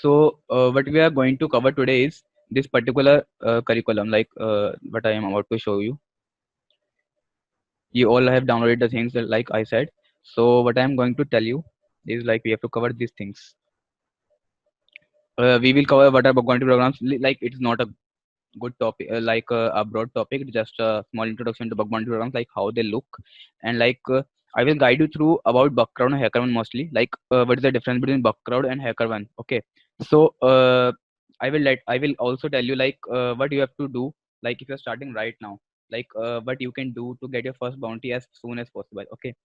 What we are going to cover today is this particular curriculum, like what I am about to show you. You all have downloaded the things that, like I said. So what I am going to tell you is like we have to cover these things. We will cover what are bug bounty programs. Like it's not a good topic, a broad topic. It's just a small introduction to bug bounty programs, like how they look, and I will guide you through about Bugcrowd and HackerOne mostly. Like what is the difference between Bugcrowd and HackerOne? Okay, so I will also tell you like what you have to do. Like if you're starting right now, like what you can do to get your first bounty as soon as possible. Okay,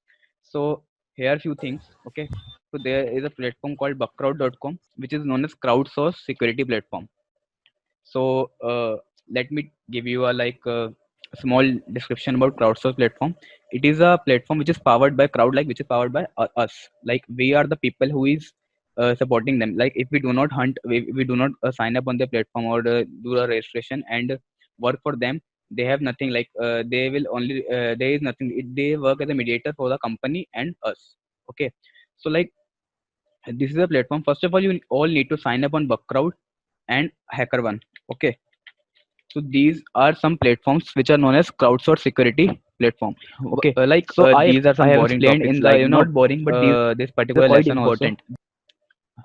so here are few things. Okay, so there is a platform called Bugcrowd.com, which is known as crowdsource security platform. So let me give you a small description about crowdsource platform. It is a platform which is powered by crowd, like which is powered by us. Like we are the people who is supporting them. Like if we do not hunt, we do not sign up on the platform or do a registration and work for them, they have nothing. Like they will only there is nothing. They work as a mediator for the company and us. Okay, so like this is a platform. First of all, you all need to sign up on Bugcrowd and HackerOne. Okay, so these are some platforms which are known as crowdsource security platform. Okay, these are I some have boring explained topics. in the Like not boring, but these this are particular quite lesson also. important.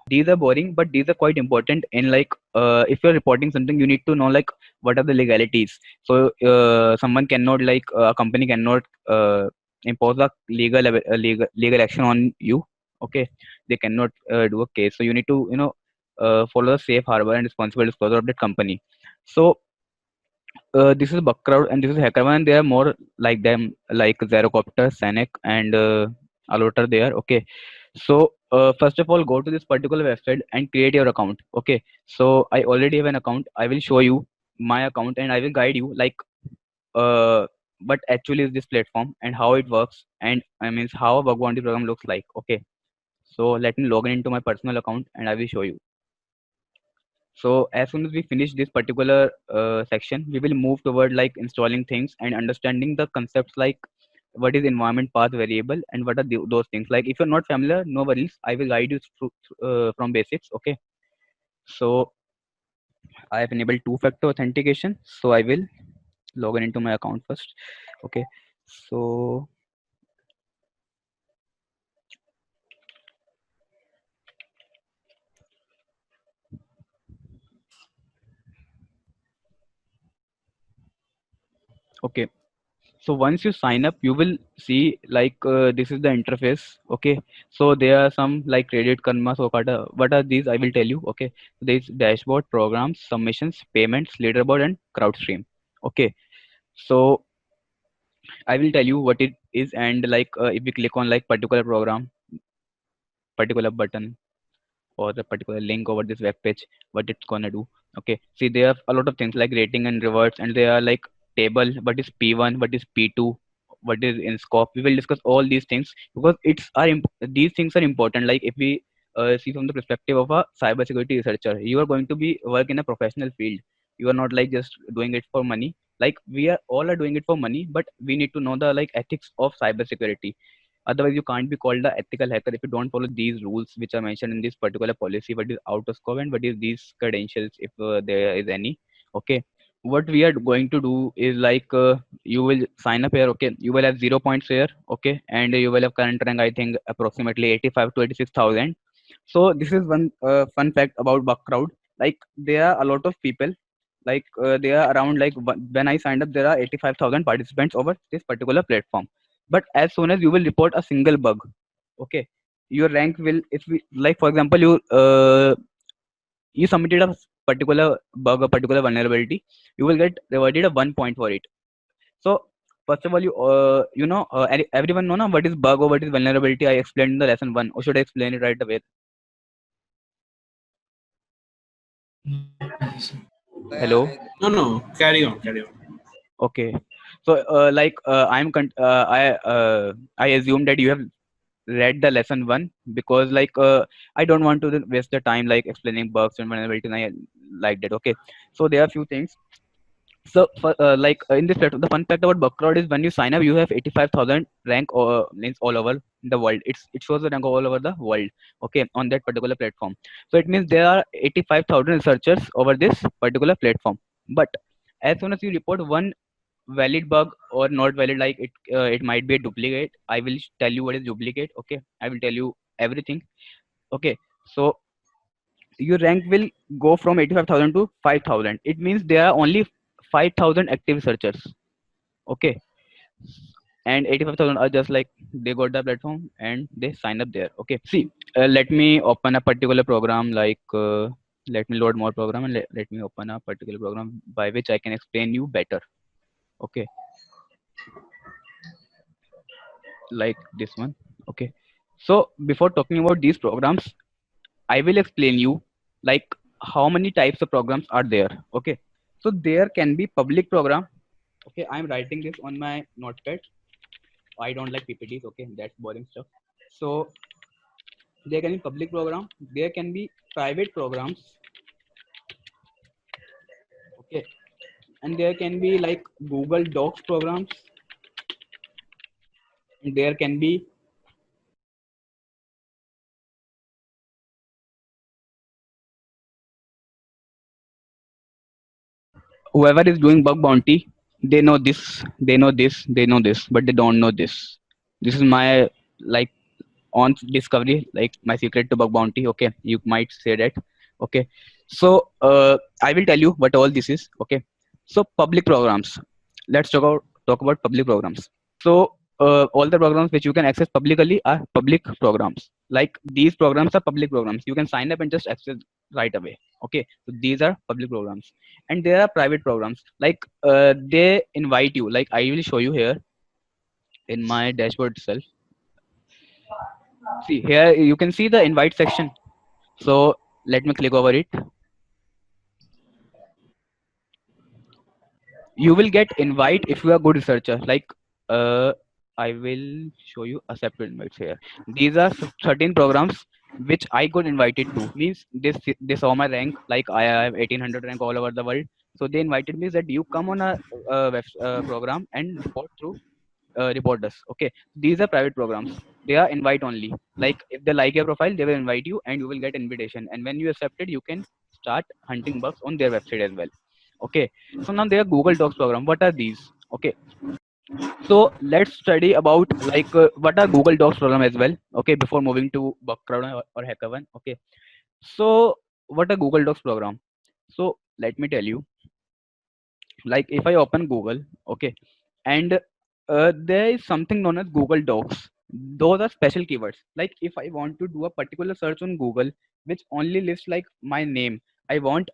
These are boring, but these are quite important. In if you're reporting something, you need to know like what are the legalities. So someone cannot a company cannot impose a legal action on you. Okay, they cannot do a case. So you need to follow the safe harbor and responsible disclosure of that company. So this is Bugcrowd and this is HackerOne. They are more like them, like Zerocopter, Senec, and Alloter there. Okay, so first of all, go to this particular website and create your account. Okay, so I already have an account. I will show you my account and I will guide you like what actually is this platform and how it works, and I mean how a bug bounty program looks like. Okay, so let me log in into my personal account and I will show you. So as soon as we finish this particular section, we will move toward like installing things and understanding the concepts like what is environment path variable and what are those things. Like if you're not familiar, no worries. I will guide you through, from basics. Okay. So I have enabled two-factor authentication. So I will log in into my account first. Okay. So okay. So once you sign up, you will see this is the interface. Okay, so there are some like credit karma, so what are these? I will tell you. Okay, so there is dashboard, programs, submissions, payments, leaderboard, and CrowdStream. Okay, so I will tell you what it is, and if we click on like particular program, particular button, or the particular link over this web page, what it's gonna do. Okay, see there are a lot of things like rating and rewards, and they are like table, what is p1, what is p2, what is in scope. We will discuss all these things because these things are important. Like if we see from the perspective of a cybersecurity researcher, you are going to be work in a professional field. You are not like just doing it for money. Like we are all are doing it for money, but we need to know the like ethics of cybersecurity. Otherwise, you can't be called the ethical hacker if you don't follow these rules which are mentioned in this particular policy. What is out of scope and what is these credentials, if there is any. Okay. What we are going to do is you will sign up here. Okay. You will have 0 points here. Okay. And you will have current rank, I think, approximately 85 to 86,000. So this is one fun fact about Bugcrowd. Like there are a lot of people. There are around when I signed up, there are 85,000 participants over this particular platform. But as soon as you will report a single bug, okay, your rank will, if we like for example you submitted a particular bug, a particular vulnerability, you will get rewarded a 1 point for it. So first of all, everyone know now what is bug or what is vulnerability. I explained in the lesson 1, or should I explain it right away? Hello. No, carry on. Okay, so I assume that you have read the lesson 1, because I don't want to waste the time like explaining bugs and vulnerabilities. I like that. Okay, so there are few things. So in this platform, the fun fact about Bugcrowd is when you sign up, you have 85,000 rank or links all over. the world. It shows the rank all over the world, okay, on that particular platform. So it means there are 85,000 researchers over this particular platform. But as soon as you report one valid bug or not valid, like it might be a duplicate, I will tell you what is duplicate, okay, I will tell you everything, okay. So your rank will go from 85,000 to 5,000. It means there are only 5,000 active searchers, okay, and 85,000 are just like they got the platform and they sign up there, okay. See, let me open a particular program, like let me load more program, and let me open a particular program by which I can explain you better, okay, like this one, okay. So before talking about these programs, I will explain you like how many types of programs are there. Okay. So there can be public program. Okay. I'm writing this on my notepad. I don't like PPTs. Okay. That's boring stuff. So there can be public program. There can be private programs. Okay. And there can be like Google Docs programs. And there can be whoever is doing bug bounty, they know this, they know this, they know this, but they don't know this. This is my like on discovery, like my secret to bug bounty, okay, you might say that, okay. So I will tell you what all this is, okay. So public programs, let's talk about public programs. So all the programs which you can access publicly are public programs. Like these programs are public programs, you can sign up and just access right away, okay. So these are public programs. And there are private programs, like they invite you, like I will show you here in my dashboard itself. See here, you can see the invite section. So let me click over it. You will get invite if you are good researcher. Like I will show you accepted invites here. These are 13 programs which I got invited to. Means they saw my rank, like I have 1800 rank all over the world. So they invited me that you come on a program and report us. Okay, these are private programs. They are invite only. Like if they like your profile, they will invite you and you will get invitation. And when you accept it, you can start hunting bugs on their website as well. Okay, so now there are Google Docs program. What are these? Okay, so let's study about like what are Google Docs program as well. Okay, before moving to Bugcrowd or HackerOne. Okay, so what are Google Docs program? So let me tell you, like if I open Google, okay, and there is something known as Google Docs. Those are special keywords. Like if I want to do a particular search on Google which only lists like my name, I want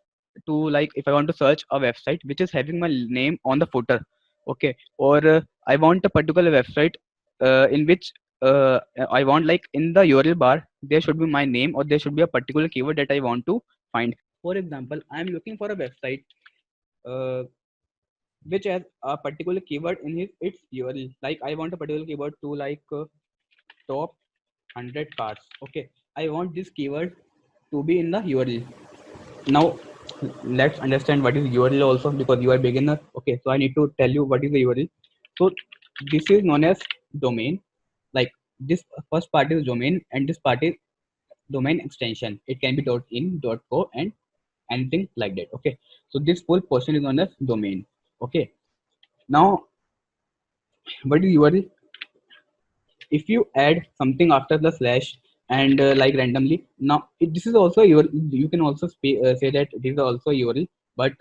to, like if I want to search a website which is having my name on the footer, okay, or I want a particular website in which I want, like in the URL bar there should be my name, or there should be a particular keyword that I want to find. For example, I'm looking for a website uh, which has a particular keyword in its URL. Like I want a particular keyword to like top 100 cars. Okay, I want this keyword to be in the URL. Now let's understand what is URL also, because you are beginner. Okay, so I need to tell you what is the URL. So this is known as domain. Like this first part is domain and this part is domain extension. It can be .in, .co, and anything like that. Okay, so this full portion is known as domain. Okay, now what is URL? If you add something after the slash and like randomly, now this is also your, you can also say that this is also URL, but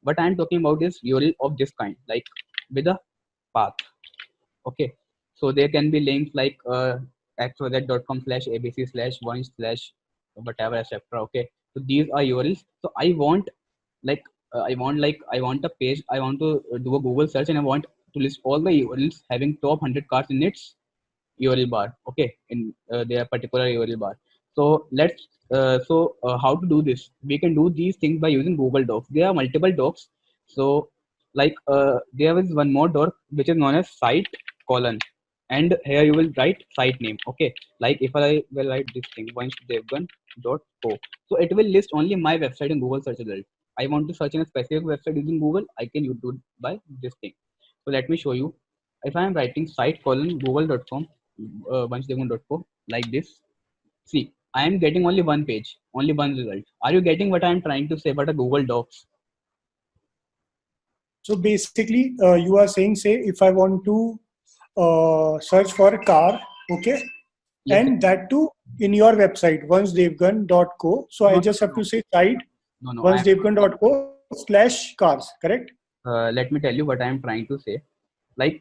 what I'm talking about is URL of this kind, like with a path. Okay, so there can be links like xyz.com/abc slash one slash whatever, etc. Okay, so these are URLs. So I want like I want a page, I want to do a Google search and I want to list all the URLs having top 100 cars in its URL bar. Okay, in their particular URL bar. So let's how to do this? We can do these things by using Google Docs. There are multiple docs. So like there is one more doc which is known as site colon, and here you will write site name. Okay, like if I will write this thing vanshdevan.co, so it will list only my website in Google search result. I want to search in a specific website using Google, I can do it by this thing. So let me show you. If I am writing site colon google.com, vanshdevan.co like this. See, I am getting only one page, only one result. Are you getting what I am trying to say about a Google Docs? So basically, you are saying, say, if I want to search for a car, okay, Yes. and that too in your website, vanshdevan.co. So I just have to say site No. vanshdevan.co/cars, correct? Let me tell you what I am trying to say. Like,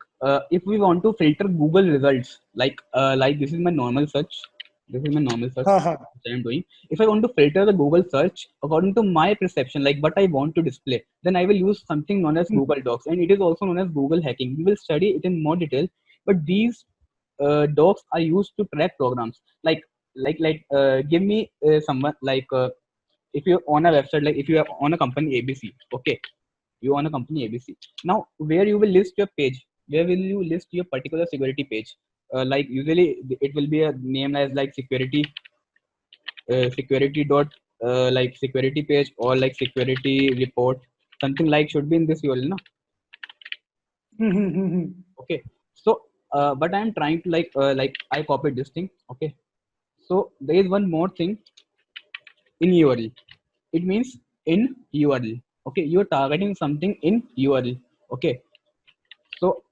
if we want to filter Google results, like this is my normal search. This is my normal search Haha. which I am doing. If I want to filter the Google search according to my perception, like what I want to display, then I will use something known as Google Docs, and it is also known as Google hacking. We will study it in more detail. But these docs are used to track programs. Give me someone like if you're on a website, like if you are on a company ABC, okay, you own a company ABC. Now, where you will list your page, where will you list your particular security page? Like usually it will be a name as like security dot like security page or like security report, something like should be in this URL, no? Okay. So, but I am trying to like I copied this thing. Okay. So there is one more thing in URL. It means in URL. Okay, you're targeting something in URL. Okay. So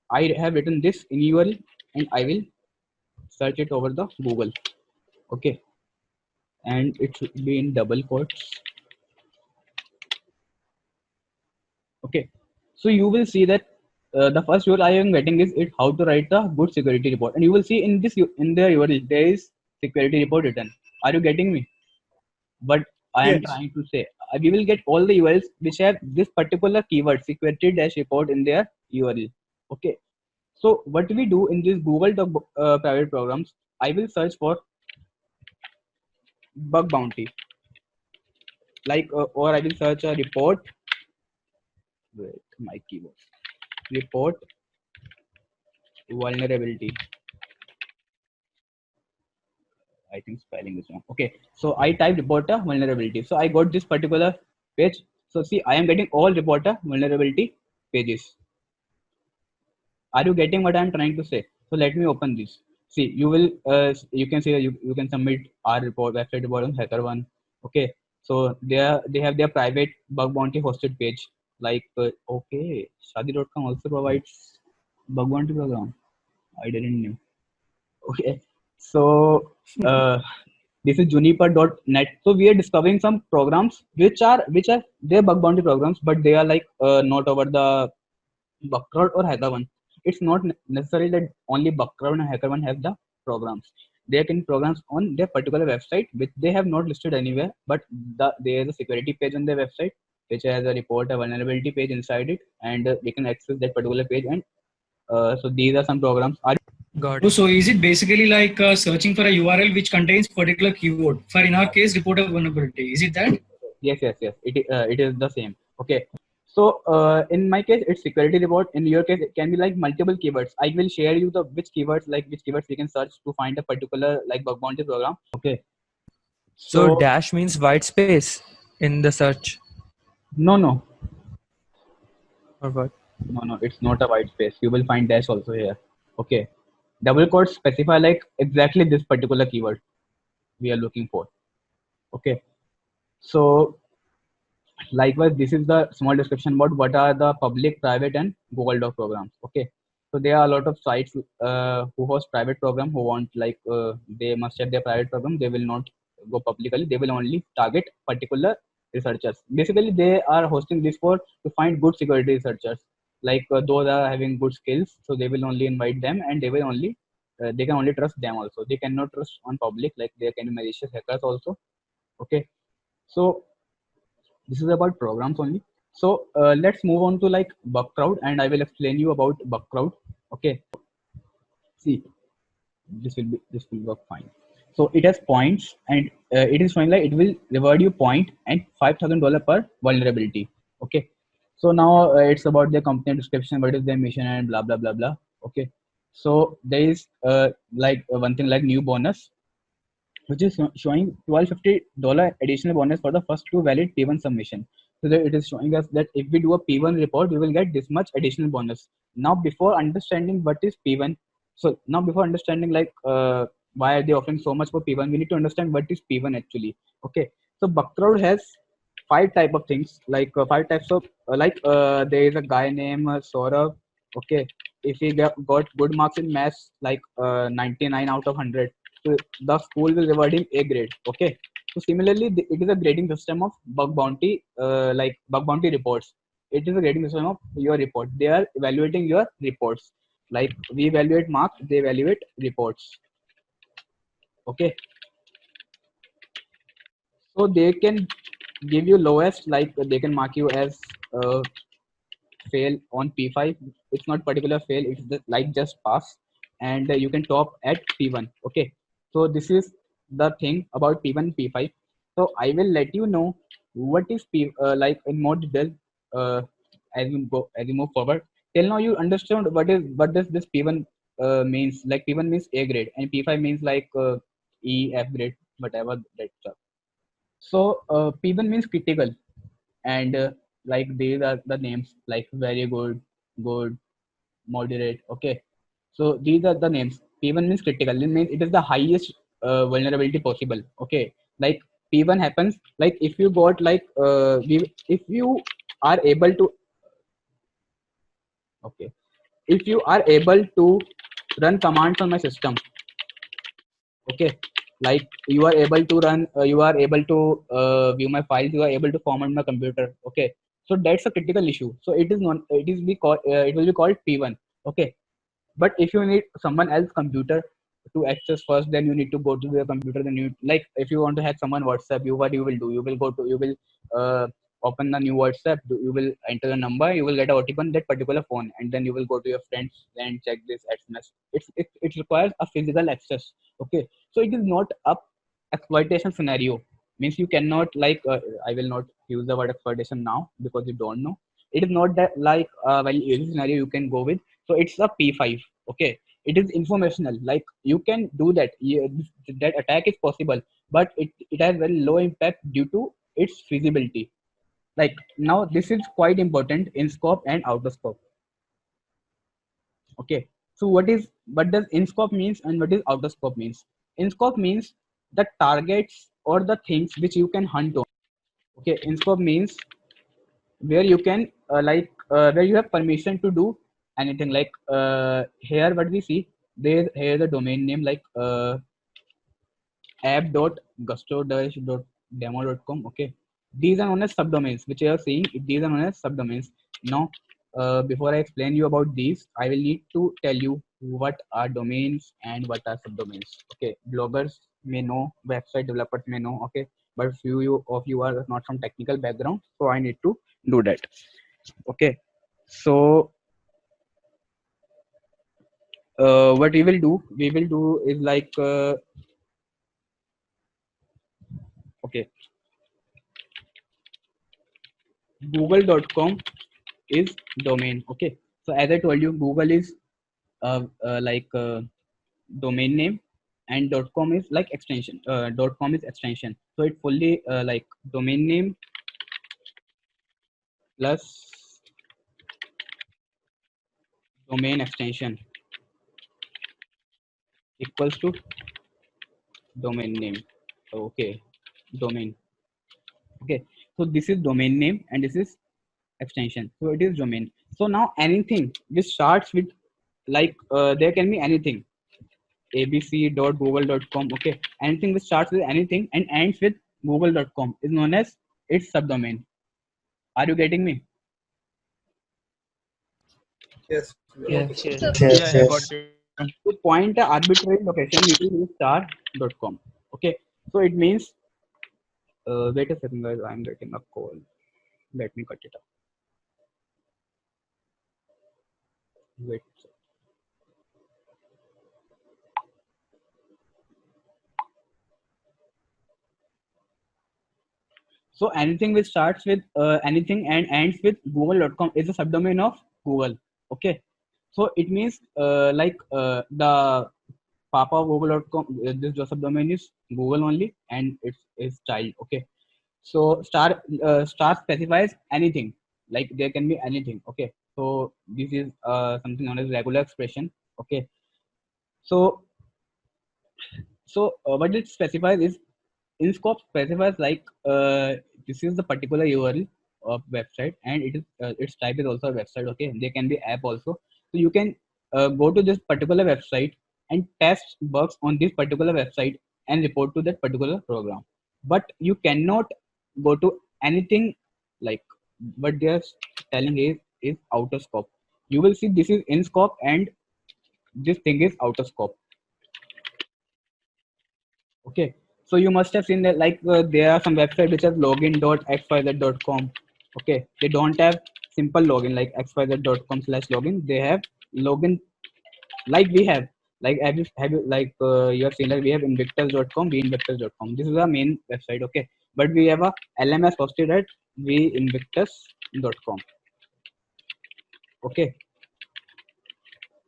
I have written this in URL and I will search it over the Google. Okay, and it should be in double quotes. Okay, so you will see that the first URL I am getting is it how to write a good security report, and you will see in this in the URL there is security report written. Are you getting me? But I am Yes. trying to say we will get all the URLs which have this particular keyword security dash report in their URL. Okay, so what we do in this Google Doc private programs, I will search for bug bounty, like or I will search a report. Wait, my keyword report vulnerability. I think spelling is wrong. Okay, so I type reporter vulnerability. So I got this particular page. So see, I am getting all reporter vulnerability pages. Are you getting what I am trying to say? So let me open this. See, you will you can see that you can submit our report website report on HackerOne. Okay, so they have their private bug bounty hosted page. Like okay, Shadi.com also provides bug bounty program. I didn't know. Okay, so this is Juniper.net. So we are discovering some programs which are their bug bounty programs, but they are like not over the Bugcrowd or HackerOne. It's not necessary that only Bugcrowd and HackerOne have the programs. They can programs on their particular website, which they have not listed anywhere, but there is a security page on their website which has a report, a vulnerability page inside it, and we can access that particular page. And so these are some programs. Got it. So is it basically like searching for a URL which contains particular keyword? For in our case, report a vulnerability. Is it that? Yes. It is the same. Okay. So in my case, it's security report. In your case, it can be like multiple keywords. I will share you the which keywords we can search to find a particular like bug bounty program. Okay. So dash means white space in the search, No. or what? No, it's not a white space. You will find dash also here. Okay. Double quotes specify like exactly this particular keyword we are looking for. Okay. So likewise, this is the small description about what are the public, private, and Google Doc programs. Okay, so there are a lot of sites who host private program who want like they must have their private program. They will not go publicly. They will only target particular researchers. Basically, they are hosting this for to find good security researchers. Like those are having good skills, so they will only invite them, and they can only trust them also. They cannot trust on public. Like there can be malicious hackers also. Okay, so this is about programs only. So let's move on to like Bugcrowd, and I will explain you about Bugcrowd. Okay, see, this will work fine. So it has points, and it is showing like it will reward you point and $5,000 per vulnerability. Okay, so now it's about their company description, what is their mission, and blah blah blah blah. Okay, so there is one thing like new bonus, which is showing $1,250 additional bonus for the first two valid P1 submission. So that it is showing us that if we do a P1 report, we will get this much additional bonus. Now, before understanding what is P1, So now before understanding like why are they offering so much for P1, we need to understand what is P1 actually. Okay, so Buckroad has five type of things, like five types of there is a guy named Saurav. Okay, if he got good marks in maths, like 99 out of 100, so the school will reward him A grade. Okay, so similarly, it is a grading system of bug bounty, like bug bounty reports. It is a grading system of your report. They are evaluating your reports. Like we evaluate marks, they evaluate reports. Okay, so they can give you lowest, like they can mark you as fail on P5. It's not particular fail, it's like just pass, and you can top at P1. Okay, so this is the thing about P1 and P5. So I will let you know what is P like in more detail as you move forward. Till now you understand what does this P1 means. Like P1 means A grade and P5 means like E, F grade, whatever that stuff. So P1 means critical, and like these are the names like very good, good, moderate. Okay, so these are the names. P1 means critical. It means it is the highest vulnerability possible. Okay, like P1 happens like if you got like if you are able to, okay, if you are able to run commands on my system. Okay, like you are able to run you are able to view my files, you are able to format my computer. Okay, so that's a critical issue, so it is not, it will be called P1. Okay, but if you need someone else computer to access first, then you need to go to their computer. Then you, like if you want to hack someone WhatsApp, you, what you will do, you will go to, you will open the new WhatsApp, you will enter the number, you will get a OTP on that particular phone, and then you will go to your friends and check this SMS. It requires a physical access. Okay, so it is not a exploitation scenario. Means you cannot like I will not use the word exploitation now because you don't know. It is not that like well easy scenario you can go with. So it's a P5. Okay, it is informational, like you can do that. Yeah, that attack is possible, but it has very low impact due to its feasibility. Like now this is quite important in scope and out of scope. Okay, so what does in scope means and what is out of scope means? In scope means the targets or the things which you can hunt on. Okay, in scope means where you can where you have permission to do anything. Like here what we see, there here the domain name like app.gusto-demo.com. Okay, these are known as subdomains which you are seeing. These are known as subdomains. Now before I explain you about these, I will need to tell you what are domains and what are subdomains. Okay, bloggers may know, website developers may know. Okay, but few of you are not from technical background, so I need to do that. Okay, so what we will do is like okay, google.com is domain. Okay, so as I told you, Google is domain name, and .com is like extension. .com is extension, so it fully like domain name plus domain extension equals to domain name. Okay, domain. Okay, so this is domain name and this is extension, so it is domain. So now anything which starts with like there can be anything, abc.google.com. Okay, anything which starts with anything and ends with google.com is known as its subdomain. Are you getting me? Yes. Yes. Yeah, I got it. To point an arbitrary location, we will use star.com. Okay, so it means wait a second guys, I'm getting a call, let me cut it off. Wait. So anything which starts with anything and ends with google.com is a subdomain of Google. Okay, so it means the papa of google.com, this subdomain is Google only and it's child. Okay, so star specifies anything, like there can be anything. Okay, so this is something known as regular expression. Okay, So what it specifies is InScope specifies like this is the particular URL of website, and it is its type is also a website. Okay, they can be app also. So you can go to this particular website and test bugs on this particular website and report to that particular program. But you cannot go to anything like what they are telling is out of scope. You will see this is in scope and this thing is out of scope. Okay, so you must have seen that like there are some websites which have login.xyz.com. Okay, they don't have simple login like xyz.com/login. They have login like we have. Like have you like you have seen like we have invictus.com, vinvictus.com. This is our main website. Okay, but we have a LMS hosted at vinvictus.com. Okay,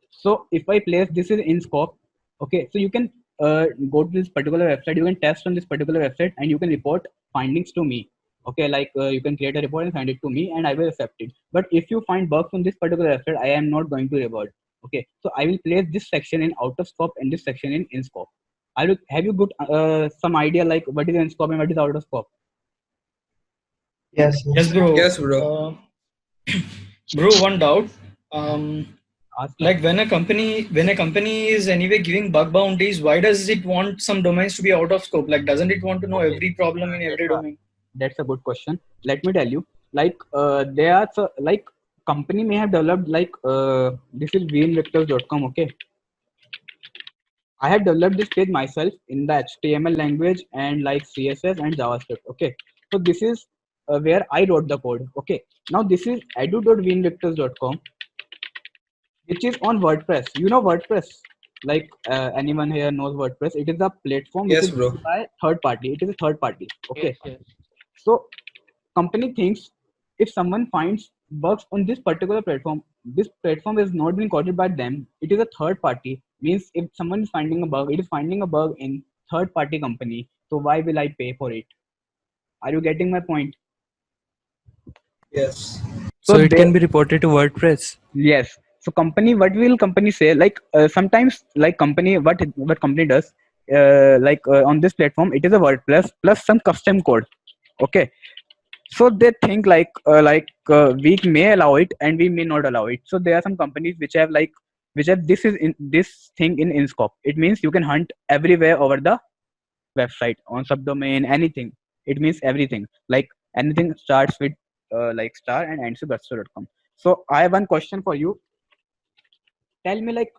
so if I place this is in scope, okay, so you can go to this particular website, you can test on this particular website and you can report findings to me. Okay, like you can create a report and send it to me and I will accept it. But if you find bugs on this particular website, I am not going to reward. Okay, so I will place this section in out of scope and this section in scope. I will have you good some idea like what is in scope and what is out of scope? Yes. Yes, bro. Yes, bro. Bro, one doubt. Ask Like when a company is anyway giving bug bounties, why does it want some domains to be out of scope? Like, doesn't it want to know every problem in every domain? That's a good question. Let me tell you. Like there are like company may have developed like this is vinvectors.com. Okay, I have developed this page myself in the HTML language and like CSS and JavaScript. Okay, so this is where I wrote the code. Okay, now this is edu.vinvectors.com, which is on WordPress. You know WordPress? Like anyone here knows WordPress? It is a platform which Yes, is bro. built by third party. It is a third party. Okay, Yes. so company thinks if someone finds bugs on this particular platform, this platform is not being coded by them, it is a third party. Means if someone is finding a bug, it is finding a bug in third party company, so why will I pay for it? Are you getting my point? Yes. So it they, can be reported to WordPress. yes, so company, what will company say, like sometimes like company what company does on this platform it is a WordPress plus some custom code. Okay, so they think we may allow it and we may not allow it. So there are some companies which have this is in this thing in scope. It means you can hunt everywhere over the website on subdomain anything. It means everything, like anything starts with like star and ends with gusto.com. So I have one question for you. Tell me, like,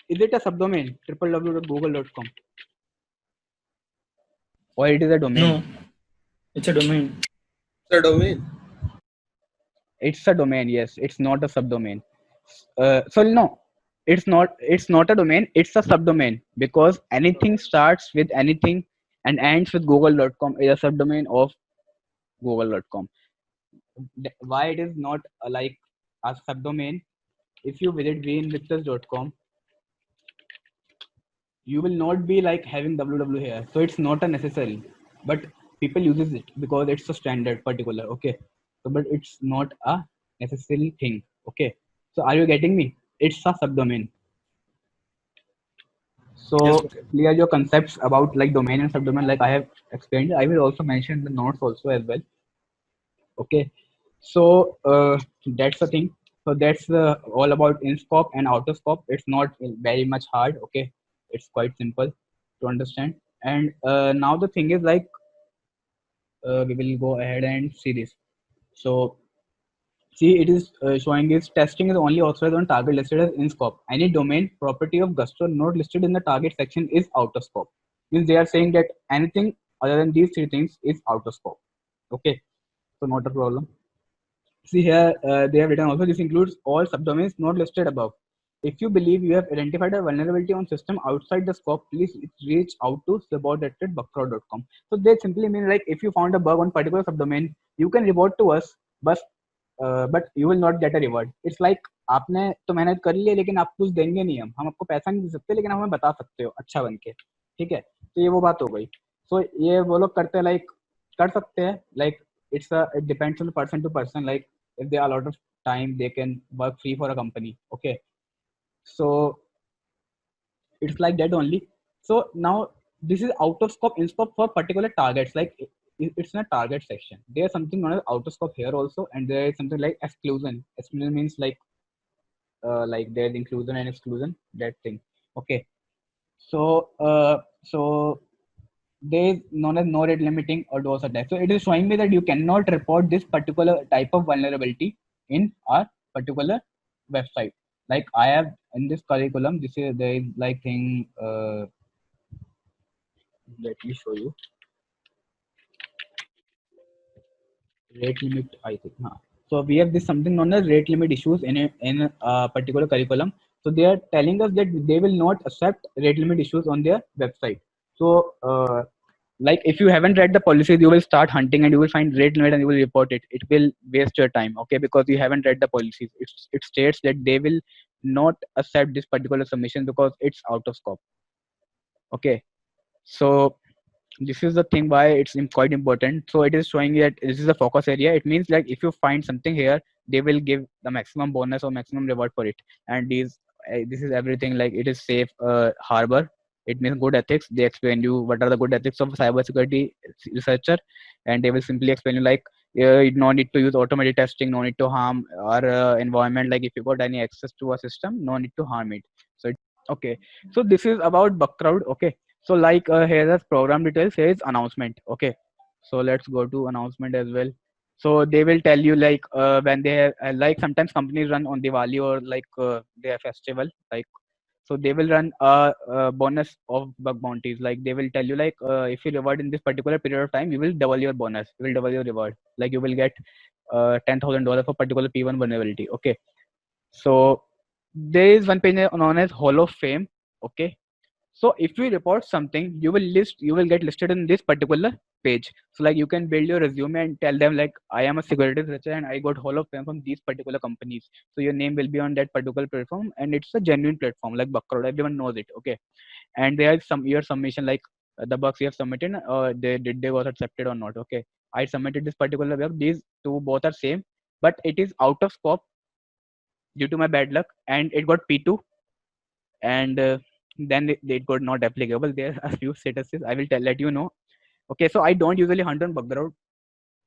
is it a subdomain www.google.com or it is a domain? No, it's a domain. The domain. It's a domain. Yes, it's not a subdomain. So no, it's not a domain, it's a subdomain, because anything starts with anything and ends with google.com is a subdomain of google.com. Why it is not like a subdomain? If you visit vinvictors.com, you will not be like having www here, so it's not a necessary, but people uses it because it's a standard particular. Okay, so but it's not a necessary thing. Okay, so are you getting me? It's a subdomain. So Yes. clear your concepts about like domain and subdomain, like I have explained. I will also mention the notes also as well. Okay, so that's the thing. So that's all about in scope and out of scope. It's not very much hard. Okay, it's quite simple to understand. And now the thing is like we will go ahead and see this. So see, it is showing is testing is only authorized on target listed as in scope. Any domain property of Gusto not listed in the target section is out of scope. Means they are saying that anything other than these three things is out of scope. Okay, so not a problem. See here, they have written also this includes all subdomains not listed above. If you believe you have identified a vulnerability on system outside the scope, please reach out to support@bugcrowd.com. So they simply mean like if you found a bug on particular subdomain, you can report to us, but you will not get a reward. It's like आपने तो मेहनत कर ली है लेकिन आप कुछ देंगे नहीं, हम आपको पैसा नहीं दे सकते लेकिन हम हमें बता सकते हो अच्छा बन के, ठीक है? तो ये वो बात हो गई. So ये वो लोग करते हैं like कर सकते हैं like it depends on the person to person, like if they are a lot of time they can work free for a company. Okay, so it's like that only. So now this is out of scope, in scope for particular targets. Like it's in a target section. There's something known as out of scope here also, and there is something like exclusion. Exclusion means like there's inclusion and exclusion, that thing. Okay. So there is known as no rate limiting or DOS attack. So it is showing me that you cannot report this particular type of vulnerability in our particular website. Like I have in this curriculum, there is like thing. Let me show you. Rate limit, I think. So we have this something known as rate limit issues in a particular curriculum. So they are telling us that they will not accept rate limit issues on their website. So like if you haven't read the policies, you will start hunting and you will find rate limit and you will report it. It will waste your time, okay, because you haven't read the policies. It states that they will not accept this particular submission because it's out of scope. Okay, so this is the thing why it's quite important. So it is showing that this is a focus area. It means like if you find something here, they will give the maximum bonus or maximum reward for it. And this is everything, like it is safe harbor. It means good ethics. They explain you what are the good ethics of cybersecurity researcher, and they will simply explain you like no need to use automated testing, no need to harm our environment. Like if you got any access to a system, no need to harm it. So okay, so this is about Bugcrowd. Okay, so like here is program details, here is announcement. Okay, so let's go to announcement as well. So they will tell you like when they have, like sometimes companies run on Diwali or like their festival, like so they will run a bonus of bug bounties. Like they will tell you like if you reward in this particular period of time, you will double your bonus, you will double your reward. Like you will get $10,000 for particular P1 vulnerability. Okay, so there is one page known as Hall of Fame. Okay, so if you report something, you will get listed in this particular page. So like you can build your resume and tell them like I am a security researcher and I got Hall of Fame from these particular companies. So your name will be on that particular platform, and it's a genuine platform like Bugcrowd. Everyone knows it. Okay, and there is your submission, like the bugs you have submitted, they was accepted or not. Okay, I submitted this particular bug. These two both are same, but it is out of scope due to my bad luck, and it got P2, and then it got not applicable. There are a few statuses I will let you know. Okay, so I don't usually hunt on Bugcrowd,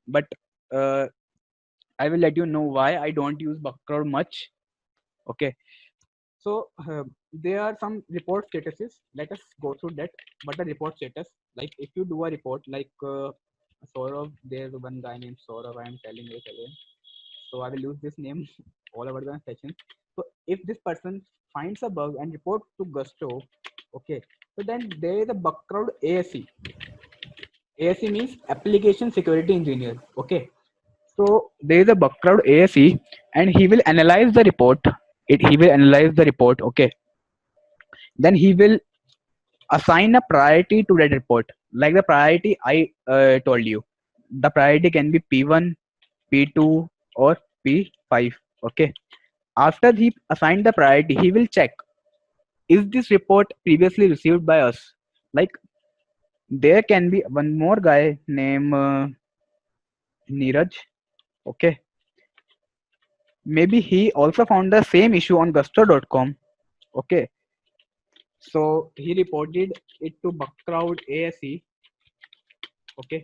but I will let you know why I don't use Bugcrowd much. Okay, so there are some report statuses. Let us go through that. What a report status? Like if you do a report, like Saurav, there's one guy named Saurav. I am telling this again. So I will use this name all over the session. So if this person finds a bug and report to Gusto, okay, so then there is a Bugcrowd ASE. ASE means Application Security Engineer. Okay, so there is a Bugcrowd ASE, and he will analyze the report. He will analyze the report. Okay, then he will assign a priority to that report. Like the priority I told you, the priority can be P1, P2, or P5. Okay, after he assigned the priority, he will check, is this report previously received by us? Like there can be one more guy named Neeraj. Okay, maybe he also found the same issue on gusto.com. Okay, so he reported it to Bugcrowd ASE. Okay,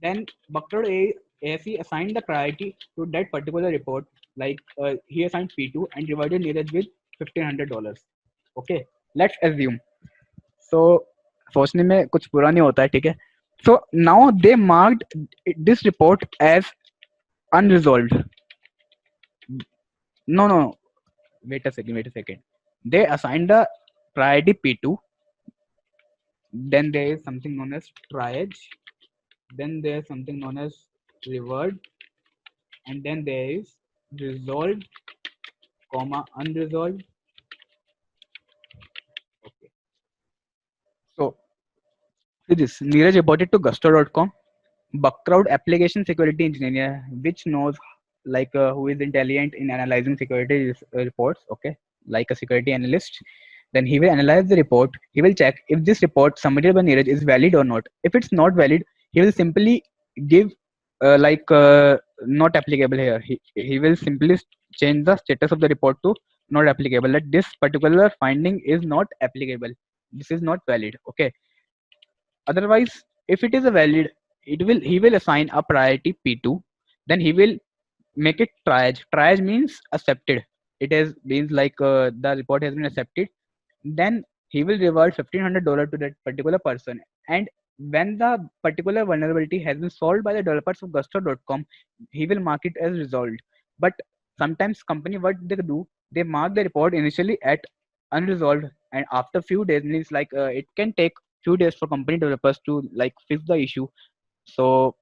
then Bugcrowd ASE assigned the priority to that particular report. Like he assigned P2 and rewarded Neeraj with $1,500. Okay, let's assume. So सोचने में कुछ बुरा नहीं होता है, ठीक है. So now they marked this report as unresolved. No. Wait a second. They assigned the priority P2. Then there is something known as triage. Then there is something known as reward. And then there is resolved, unresolved. Okay. So this Neeraj reported to gusto.com. Bugcrowd Application Security Engineer, which knows like who is intelligent in analyzing security reports. Okay, like a security analyst. Then he will analyze the report. He will check if this report submitted by Neeraj is valid or not. If it's not valid, he will simply give not applicable here. He will simply change the status of the report to not applicable, that this particular finding is not applicable, this is not valid. Okay, otherwise if it is a valid, he will assign a priority p2, then he will make it triage. Triage means accepted. It is means like the report has been accepted, then he will reward $1,500 to that particular person. And when the particular vulnerability has been solved by the developers of gusto.com, he will mark it as resolved. But sometimes company, what they do, they mark the report initially at unresolved, and after few days, means like it can take few days for company developers to like fix the issue. So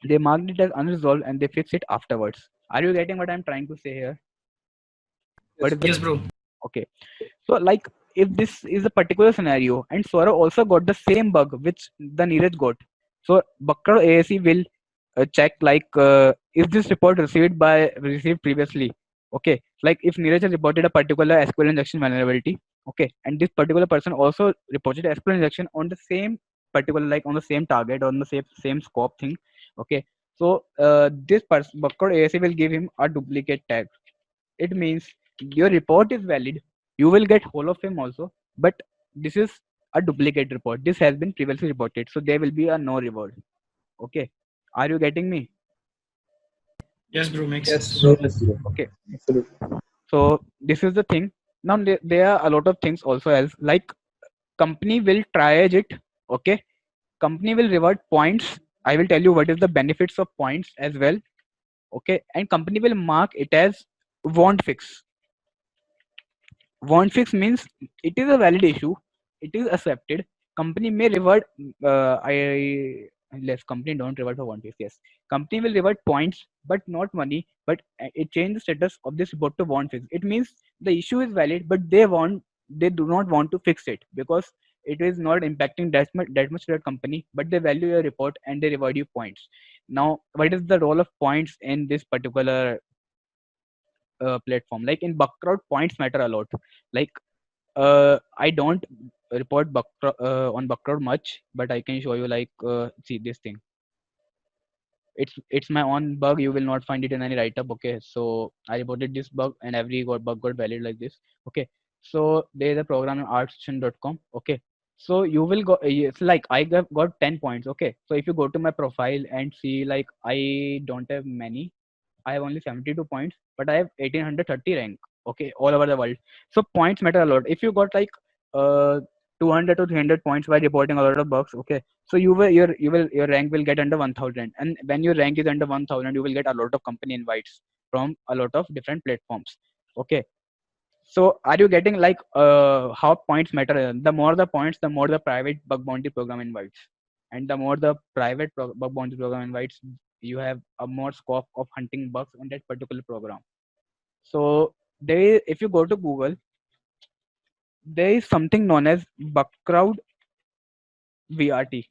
they marked it as unresolved and they fix it afterwards. Are you getting what I'm trying to say here? What is the Yes, bro. okay? So like if this is a particular scenario and Sora also got the same bug which the Neeraj got, so Bakra ASE will check like is this report received previously? Okay, like if Neeraj has reported a particular SQL injection vulnerability, okay, and this particular person also reported SQL injection on the same particular, like on the same target, on the same scope thing, okay, so this person Bakra ASE will give him a duplicate tag. It means your report is valid, you will get whole of fame also, but this is a duplicate report, this has been previously reported, so there will be a no reward. Okay, are you getting me? Yes, bro. Makes Yes, sense. bro. Okay, Absolutely. so this is the thing. Now there are a lot of things also else, like company will triage it. Okay, company will reward points. I will tell you what is the benefits of points as well. Okay, and company will mark it as won't fix. Won't fix means it is a valid issue, it is accepted. Company may reward I less company don't reward for won't fix. Yes, company will reward points but not money, but it change the status of this report to won't fix. It means the issue is valid, but they do not want to fix it because it is not impacting that much to that company, but they value your report and they reward you points. Now what is the role of points in this particular platform? Like in Buckcrowd, points matter a lot. Like I don't report on Buckcrowd much, but I can show you like see this thing. It's my own bug. You will not find it in any write up. Okay, so I reported this bug and every bug got valid like this. Okay, so there is a program on artsection.com. Okay, so you will go. It's like I got 10 points. Okay, so if you go to my profile and see, like I don't have many. I have only 72 points, but I have 1830 rank. Okay, all over the world. So points matter a lot. If you got like uh 200 to 300 points by reporting a lot of bugs, okay, so your rank will get under 1000, and when your rank is under 1000, you will get a lot of company invites from a lot of different platforms. Okay, so are you getting like how points matter? The more the points, the more the private bug bounty program invites, and the more the private bug bounty program invites, you have a more scope of hunting bugs on that particular program. So if you go to Google, there is something known as Bugcrowd VRT.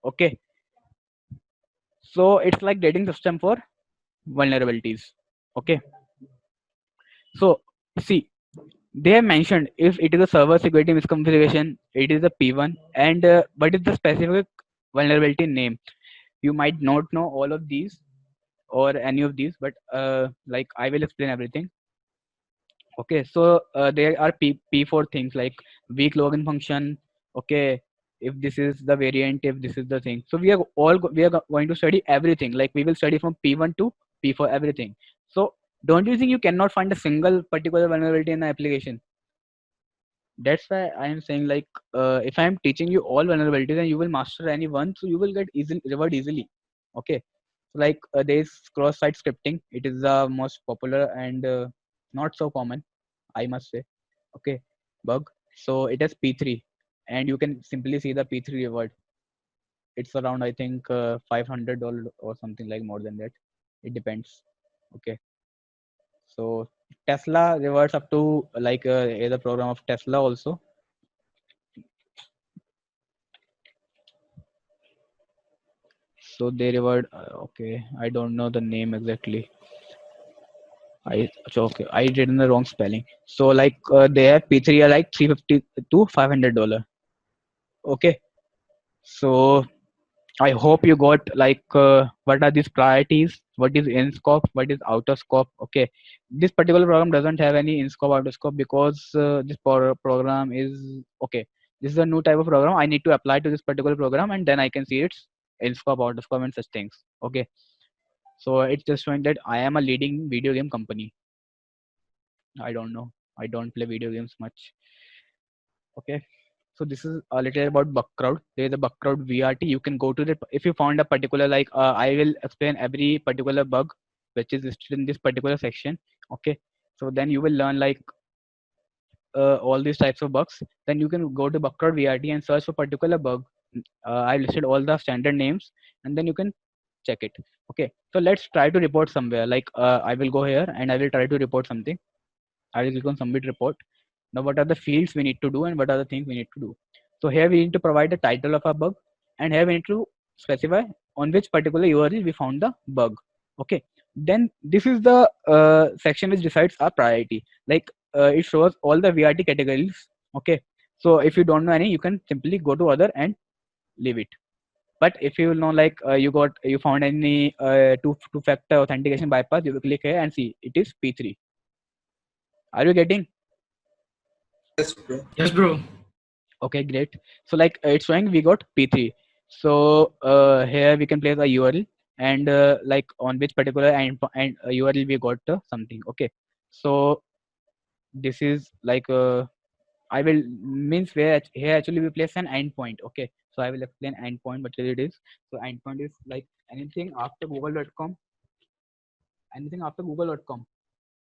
Okay, so it's like dating system for vulnerabilities. Okay, so see, they have mentioned if it is a server security misconfiguration, it is a P1, and what is the specific vulnerability name? You might not know all of these or any of these, but like I will explain everything. Okay, so there are P4 things like weak login function. Okay, if this is the variant, if this is the thing. So we are going to study everything. Like we will study from P1 to P4 everything. So don't you think you cannot find a single particular vulnerability in the application? That's why I am saying like if I am teaching you all vulnerabilities and you will master any one, so you will get easily reward easily. Okay, so like there is cross-site scripting. It is the most popular and not so common, I must say. Okay, bug. So it has P3, and you can simply see the P3 reward. It's around I think $500 or something like more than that. It depends. Okay, so Tesla rewards up to like the program of Tesla also. So they reward. Okay, I don't know the name exactly. Okay, I did in the wrong spelling. So like they have P3 are like 350 to $500. Okay, so I hope you got like what are these priorities? what is in scope, what is out of scope. Okay, this particular program doesn't have any in scope out of scope because this program is okay. This is a new type of program. I need to apply to this particular program, and then I can see its in scope, out of scope, and such things. Okay, so it's just showing that I am a leading video game company. I don't know. I don't play video games much. Okay. So this is a little about Bugcrowd. There is a Bugcrowd VRT. You can go to the, if you found a particular, like I will explain every particular bug which is listed in this particular section. Okay. So then you will learn like all these types of bugs. Then you can go to Bugcrowd VRT and search for particular bug. I listed all the standard names, and then you can check it. Okay. So let's try to report somewhere. Like I will go here and I will try to report something. I will click on submit report. Now what are the fields we need to do and what are the things we need to do. So here we need to provide the title of a bug, and here we need to specify on which particular URL we found the bug. Okay, then this is the section which decides our priority. Like it shows all the VRT categories. Okay, so if you don't know any, you can simply go to other and leave it. But if you know, like you found any two-factor authentication bypass, you will click here and see it is P3. Are you getting? Yes, bro. Yes, bro. Okay, great. So like it's showing we got P3. So here we can place a URL and like on which particular and URL we got something. Okay, so this is like I will means where here actually we place an endpoint. Okay, so I will explain endpoint what it is. So endpoint is like anything after google.com, anything after google.com,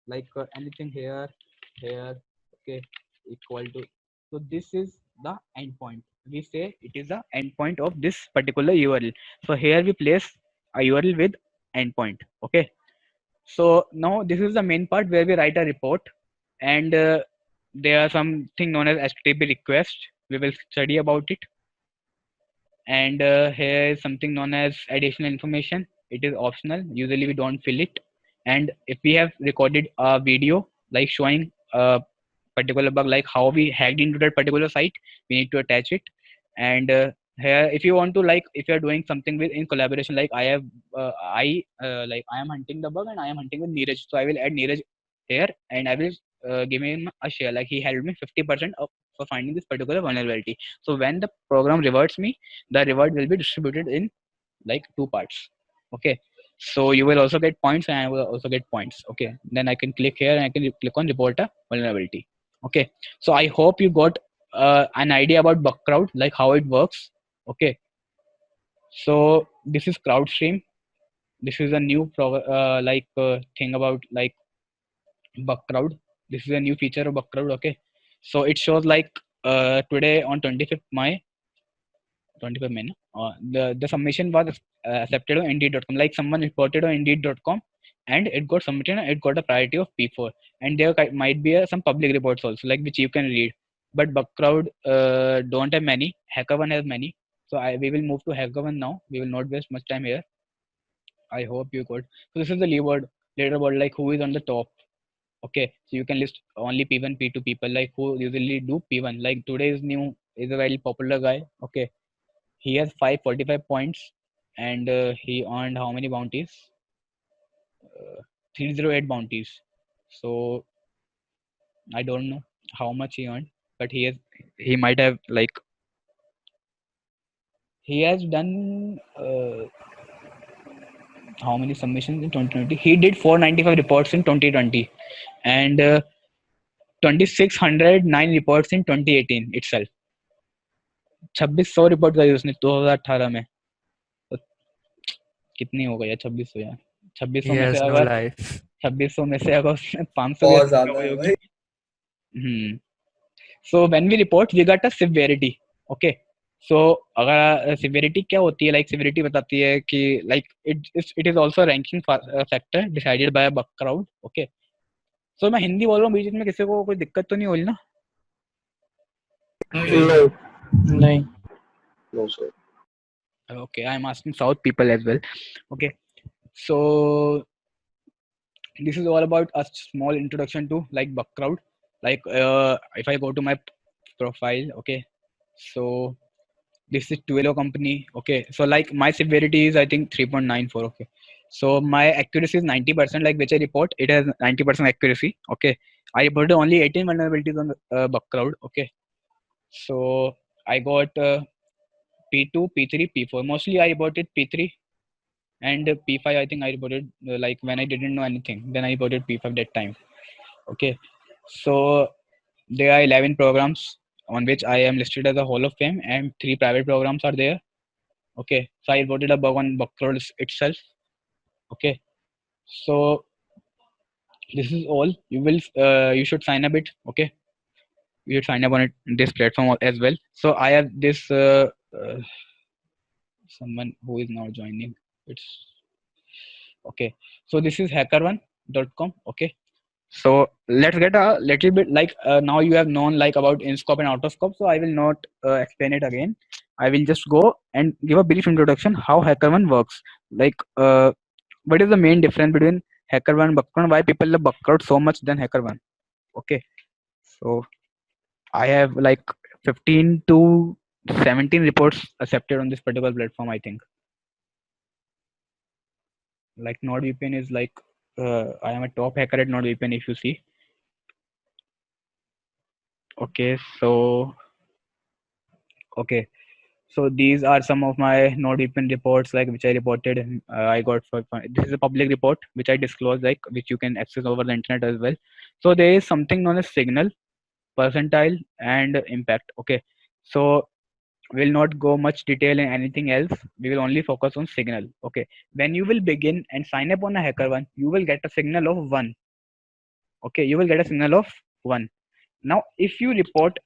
like anything here, okay, equal to. So this is the endpoint. We say it is the endpoint of this particular URL. So here we place a URL with endpoint. Okay. So now this is the main part where we write a report, and there are something known as HTTP request. We will study about it. And here is something known as additional information. It is optional. Usually we don't fill it. And if we have recorded a video like showing a particular bug, like how we hacked into that particular site, we need to attach it. And here, if you want to, like if you are doing something with in collaboration, like I have like I am hunting the bug and I am hunting with Neeraj, so I will add Neeraj here and I will give him a share, like he helped me 50% of for finding this particular vulnerability. So when the program rewards me, the reward will be distributed in like two parts. Okay, so you will also get points and I will also get points. Okay, then I can click here and I can click on report a vulnerability. Okay, so I hope you got an idea about Bugcrowd, like how it works. Okay, so this is CrowdStream. This is a new thing about like Bugcrowd. This is a new feature of Bugcrowd. Okay, so it shows like today on 25th May, the submission was accepted on Indeed.com. Like someone reported on Indeed.com and it got submitted and it got a priority of P4. And there might be some public reports also, like which you can read. But Bugcrowd don't have many. HackerOne has many. So we will move to HackerOne now. We will not waste much time here. I hope you got. So this is the leaderboard, like who is on the top. Okay, so you can list only P1, P2 people, like who usually do P1. Like today is a very popular guy. Okay, he has 545 points and he earned how many bounties? 308 bounties. So I don't know how much he earned, but he might have like he has done how many submissions in 2020? He did 495 reports in 2020 and 2609 reports in 2018 itself. 2600 report करी उसने 2018 में. तो कितनी हो गई है 2600 यार. 2600 He में has से no अगर life. 2600 में से अगर उसने 500 बहुत भी ज्यादा कमाई है होगी. भाई. So when we report, we got a severity. Okay. So अगर severity क्या होती है, like severity बताती है कि like it is also a ranking factor decided by a Bugcrowd. Okay. So मैं हिंदी बोल रहा हूँ, बीच में किसी को कोई दिक्कत तो नहीं होगी ना? नहीं. No, sir. Okay, I'm asking South people as well. Okay, so this is all about a small introduction to like Bugcrowd. Like if I go to my profile, okay, so this is Twilio company. Okay, so like my severity is I think 3.94. Okay, So my accuracy is 90%, like which I report, it has 90% accuracy. Okay. I reported only 18 vulnerabilities on bug crowd. Okay. So I got P2, P3, P4. Mostly I reported P3 and P5. I think I reported like when I didn't know anything. Then I reported P5 that time. Okay. So there are 11 programs on which I am listed as a Hall of Fame, and 3 private programs are there. Okay. So I reported a bug on bug crowd itself. Okay. So this is all. You should sign up it. Okay. You should sign up on it, this platform as well. So I have this someone who is now joining. It's okay. So this is hackerone.com. Okay. So let's get a little bit like now you have known like about in scope and out of scope. So I will not explain it again. I will just go and give a brief introduction how HackerOne works. Like what is the main difference between HackerOne and Bugcrowd? Why people love Bugcrowd so much than HackerOne? Okay. So I have like 15 to 17 reports accepted on this particular platform, I think. Like NordVPN is like I am a top hacker at NordVPN if you see. Okay, so these are some of my NordVPN reports like which I reported. I got this is a public report which I disclose, like which you can access over the internet as well. So there is something known as signal, percentile, and impact. Okay, so we'll not go much detail in anything else. We will only focus on signal. Okay, when you will begin and sign up on a HackerOne, you will get a signal of 1. Okay, you will get a signal of 1. Now if you report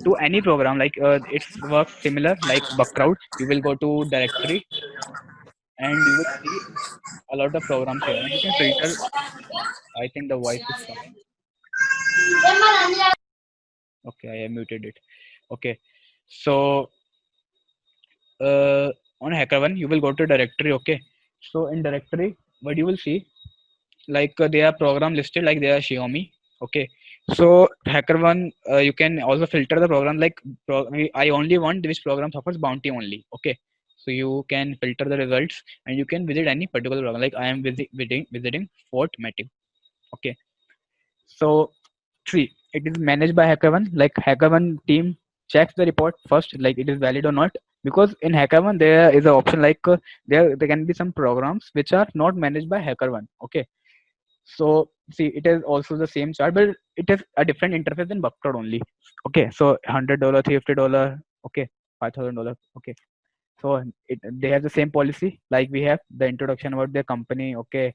to any program, like it's works similar like Bugcrowd, you will go to directory and you will see a lot of programs here and you can filter. I think the voice is coming. Okay, I have muted it. Okay, so on HackerOne you will go to directory. Okay, so in directory what you will see, like they are program listed, like they are Xiaomi. Okay, so HackerOne you can also filter the program, like I only want which program offers bounty only. Okay, so you can filter the results and you can visit any particular program, like I am visiting Fort Matic. Okay, so 3, it is managed by HackerOne. Like HackerOne team checks the report first, like it is valid or not, because in HackerOne there is an option like there can be some programs which are not managed by HackerOne. Okay, so see, it is also the same chart, but it is a different interface than Bugcrowd only. Okay, so $100, $350, okay, $5,000. Okay, so they have the same policy like we have, the introduction about their company. Okay,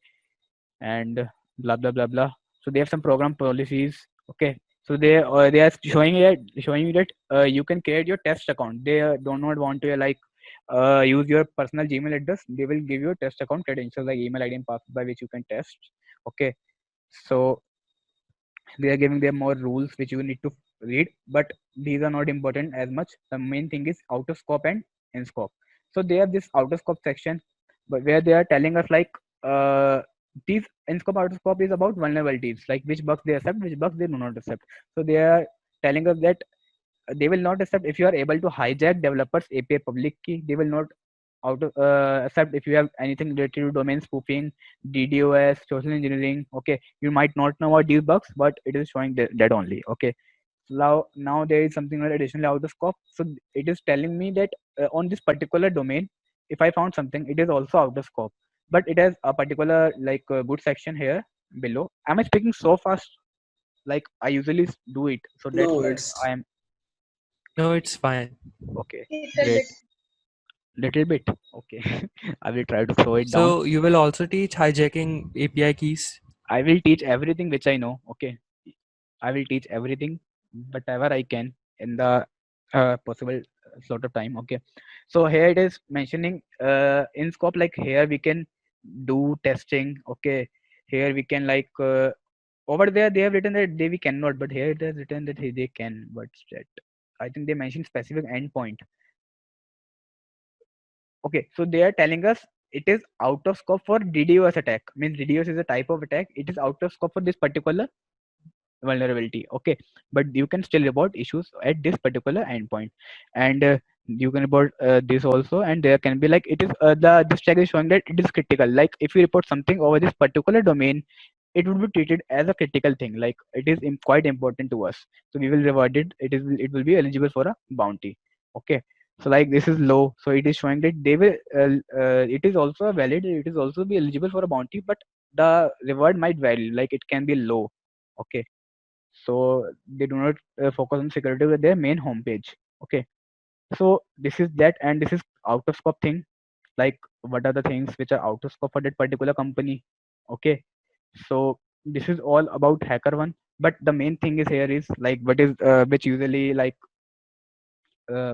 and blah blah blah blah. So they have some program policies. Okay, so they are showing you that you can create your test account. They do not want to like use your personal Gmail address. They will give you a test account credentials like email ID and password by which you can test. Okay, so they are giving them more rules which you need to read, but these are not important as much. The main thing is out of scope and in scope. So they have this out of scope section, but where they are telling us like these in scope out of scope is about vulnerabilities, like which bugs they accept, which bugs they do not accept. So they are telling us that they will not accept if you are able to hijack developers API public key. They will not accept if you have anything related to domain spoofing, DDoS, social engineering. Okay, you might not know about these bugs, but it is showing that only. Okay, now there is something like additionally out of scope. So it is telling me that on this particular domain, if I found something, it is also out of scope, but it has a particular like good section here below. Am I speaking so fast? Like I usually do it, so that's No, why it's I am No, it's fine. okay. Great. Little bit. Okay. I will try to slow it down. So you will also teach hijacking API keys. I will teach everything which I know. Okay. I will teach everything, whatever I can in the possible sort of time. Okay. So here it is mentioning in scope, like here we can do testing. Okay. Here we can like over there they have written that we cannot, but here it has written that they can. What's that? I think they mentioned specific endpoint. Okay, so they are telling us it is out of scope for DDoS attack. Means DDoS is a type of attack. It is out of scope for this particular vulnerability. Okay, but you can still report issues at this particular endpoint. And You can report this also, and there can be like it is this check is showing that it is critical. Like if you report something over this particular domain, it would be treated as a critical thing. Like it is quite important to us, so we will reward it. It will be eligible for a bounty. Okay, so like this is low, so it is showing that they will. It is also valid. It is also be eligible for a bounty, but the reward might vary. Like it can be low. Okay, so they do not focus on security with their main homepage. Okay, so this is that, and this is out of scope thing. Like what are the things which are out of scope for that particular company? Okay, so this is all about HackerOne, but the main thing is here is like what is which usually like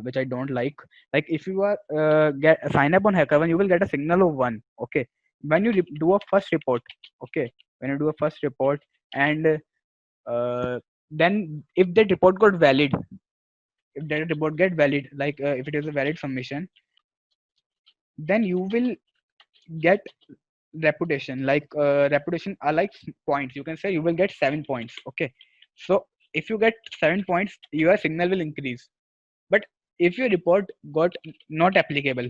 which I don't like. Like if you are get sign up on HackerOne, you will get a signal of one. Okay, when you do a first report. Okay, when you do a first report, and then if that report got valid, if that report get valid, like if it is a valid submission, then you will get reputation. Like reputation are like points. You can say you will get 7 points. Okay, so if you get 7 points, your signal will increase. But if your report got not applicable,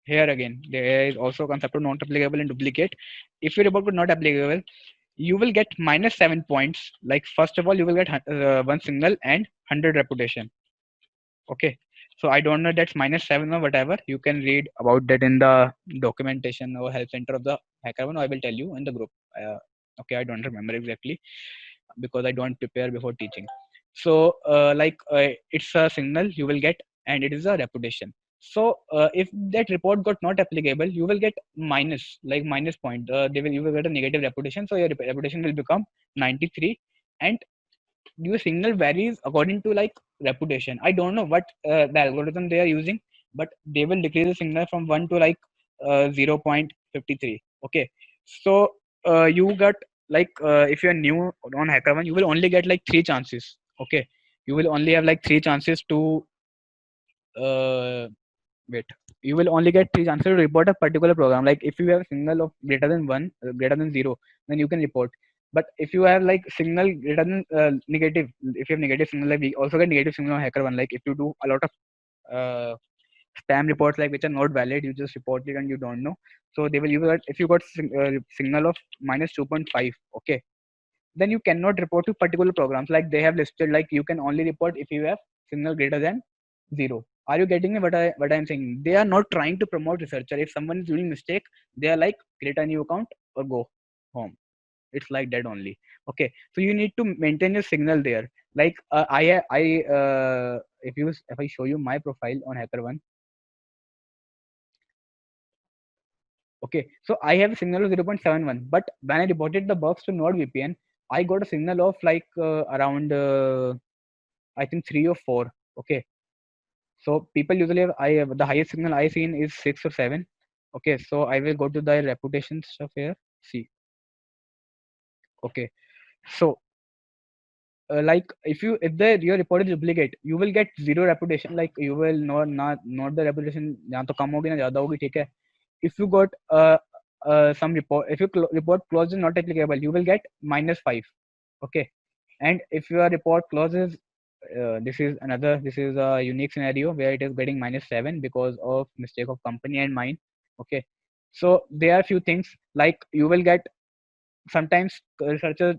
here again there is also a concept of not applicable and duplicate. If your report got not applicable, you will get minus 7 points. Like first of all, you will get one signal and 100 reputation. Okay, so I don't know that's minus 7 or whatever. You can read about that in the documentation or help center of the HackerOne. I will tell you in the group. Okay, I don't remember exactly because I don't prepare before teaching. So it's a signal you will get, and it is a reputation. So if that report got not applicable, you will get minus, like minus point. You will get a negative reputation, so your reputation will become 93, and your signal varies according to like reputation. I don't know what the algorithm they are using, but they will decrease the signal from 1 to like 0.53. Okay, so you got like if you are new on HackerOne, you will only get like 3 chances. Okay, you will only have like 3 chances to uh, wait. You will only get 3 chances to report a particular program. Like if you have a signal of greater than 1, greater than 0, then you can report. But if you have like signal greater than negative, if you have negative signal, like we also get negative signal on HackerOne. Like if you do a lot of uh, spam reports like which are not valid, you just report it and you don't know. So they will use that. If you got signal of minus 2.5, okay, then you cannot report to particular programs. Like they have listed like you can only report if you have signal greater than 0. Are you getting me what I'm saying? They are not trying to promote researcher. If someone is doing mistake, they are like create a new account or go home. It's like that only. Okay, so you need to maintain your signal there. Like if I show you my profile on HackerOne. Okay, so I have a signal of 0.71, but when I reported the bugs to NordVPN, I got a signal of like around I think 3 or 4. Okay, so people usually have the highest signal I seen is 6 or 7. Okay, so I will go to the reputation stuff here. See, okay, so like if your report is duplicate, you will get 0 reputation. Like you will not the reputation या तो कम होगी ना ज़्यादा होगी, ठीक है. If you got some report, if your report clause is not applicable, you will get -5. Okay, and if your report clause is this is a unique scenario where it is getting -7 because of mistake of company and mine. Okay, so there are few things like you will get sometimes researchers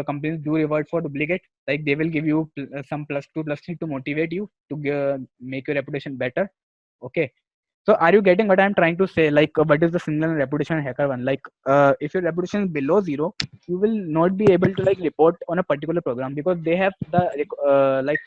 companies do reward for duplicate. Like they will give you some +2 +3 to motivate you to make your reputation better. Okay, so are you getting what I'm trying to say? Like what is the signal and reputation in HackerOne? Like if your reputation is below 0, you will not be able to like report on a particular program because they have the like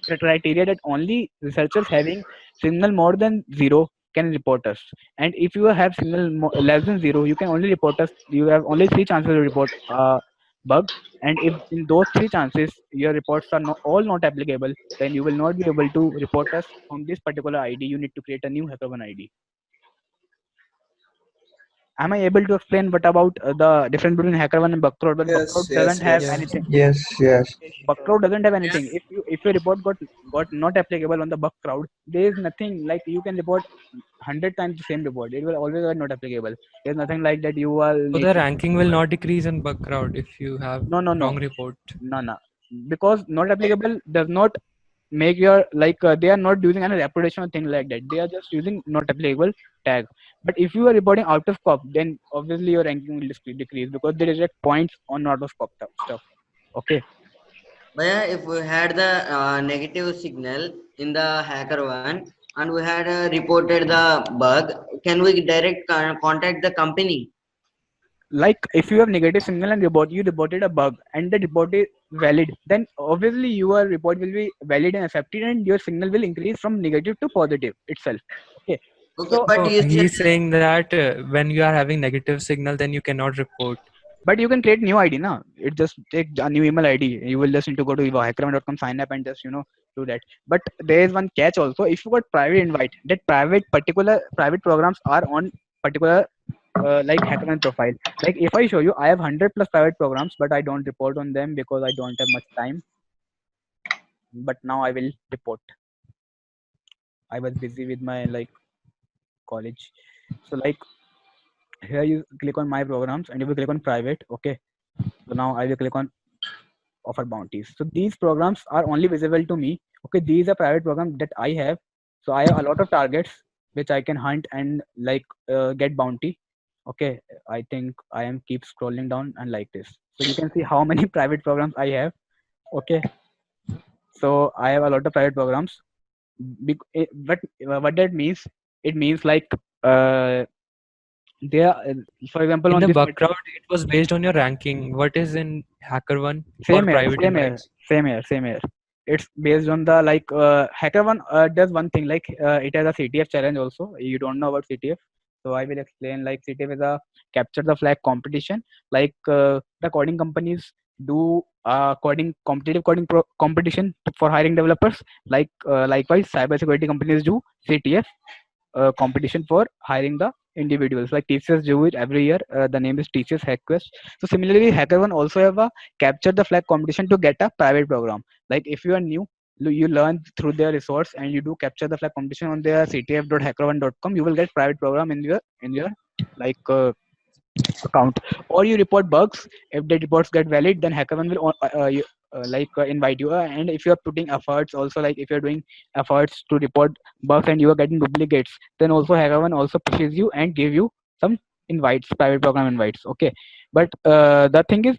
the criteria that only researchers having signal more than 0 can report us. And if you have signal less than 0, you can only report us. You have only 3 chances to report a bug. And if in those 3 chances your reports are all not applicable, then you will not be able to report us on this particular ID. You need to create a new HackerOne ID. Am I able to explain what about the difference between HackerOne and Bugcrowd? But Yes, Bugcrowd yes, doesn't have yes. anything. Yes, yes. Bugcrowd doesn't have anything. If your report got not applicable on the Bugcrowd, there is nothing like you can report 100 times the same report. It will always get not applicable. There's nothing like that you will So need the to. ranking will not decrease in Bugcrowd if you have No. wrong report. No. Because not applicable does not make your they are not using any reputation or thing like that. They are just using not applicable tag. But if you are reporting out of scope, then obviously your ranking will decrease because they reject points on out of scope stuff. Okay. But if we had the negative signal in the hacker one and we had reported the bug, can we direct contact the company? Like if you have negative signal and you reported a bug and the report is valid, then obviously your report will be valid and accepted and your signal will increase from negative to positive itself. Okay. Okay, So but So you said he's saying that when you are having negative signal, then you cannot report. but you can create new ID now. It just take a new email ID. You will just need to go to hackerman.com, sign up and just do that. But there is one catch also. If you got private invite, that particular private programs are on particular like hackerman profile. Like if I show you, I have 100 plus private programs, but I don't report on them because I don't have much time. But now I will report. I was busy with my college. So here you click on my programs and you will click on private. Okay. So now I will click on offer bounties. So these programs are only visible to me. Okay, these are private programs that I have. So I have a lot of targets which I can hunt and get bounty. Okay, I think I am keep scrolling down and like this. So you can see how many private programs I have. Okay, so I have a lot of private programs. But what that means? It means they are, for example, In on the this bug crowd, it was based on your ranking. What is in hacker one for same here, private same here, invites? same here. It's based on the hacker one does one thing it has a CTF challenge also. You don't know about CTF, so I will explain. Like CTF is a capture the flag competition. The coding companies do competitive competition for hiring developers. Likewise, cybersecurity companies do CTF competition for hiring the individuals. Like TCS do it every year. The name is TCS HackQuest. So similarly, HackerOne also have a capture the flag competition to get a private program. Like if you are new, you learn through their resource and you do capture the flag competition on their ctf.hackerone.com, you will get private program in your like account. Or you report bugs. If the reports get valid, then HackerOne will invite you. And if you are putting efforts also, like if you're doing efforts to report bugs and you are getting duplicates, then also HackerOne also pushes you and give you some invites, private program invites. Okay. But the thing is,